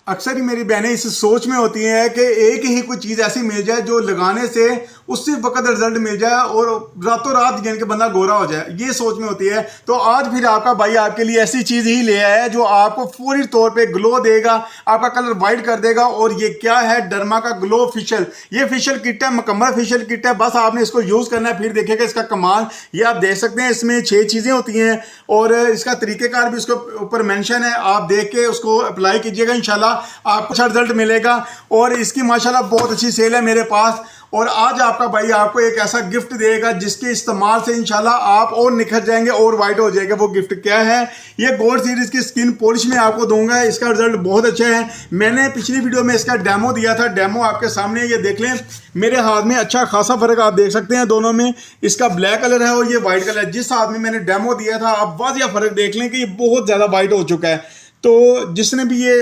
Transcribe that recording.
अक्सर ही मेरी बहनें इस सोच में होती हैं कि एक ही कोई चीज़ ऐसी मिल जाए जो लगाने से उसी वक्त रिजल्ट मिल जाए और रातों रात यानी कि बंदा गोरा हो जाए, ये सोच में होती है। तो आज फिर आपका भाई आपके लिए ऐसी चीज़ ही ले आया है जो आपको पूरी तौर पे ग्लो देगा, आपका कलर वाइट कर देगा। और ये क्या है? डर्मा का ग्लो फेशियल। ये फेशियल किट है, मुकम्मल फेशियल किट है, बस आपने इसको यूज़ करना है, फिर देखिएगा इसका कमाल। ये आप देख सकते हैं, इसमें 6 चीज़ें होती हैं और इसका तरीक़ेकार भी उसके ऊपर मेंशन है। आप देख के उसको अप्लाई कीजिएगा, इंशाल्लाह आपको अच्छा रिजल्ट मिलेगा। और इसकी माशाल्लाह बहुत अच्छी सेल है मेरे पास। और आज आपका भाई आपको एक ऐसा गिफ्ट देगा जिसके इस्तेमाल से इंशाल्लाह आप और निखर जाएंगे और वाइट हो जाएगा। वो गिफ्ट क्या है? ये गोल्ड सीरीज की स्किन पॉलिश में आपको दूंगा। इसका रिजल्ट बहुत अच्छा है। मैंने पिछली वीडियो में इसका डेमो दिया था, डेमो आपके सामने ये देख लें। मेरे हाथ में अच्छा खासा फर्क आप देख सकते हैं दोनों में। इसका ब्लैक कलर है और ये वाइट कलर है। जिस हाथ में मैंने डेमो दिया था आप वाज़िया फर्क देख लें कि ये बहुत ज़्यादा वाइट हो चुका है। तो जिसने भी ये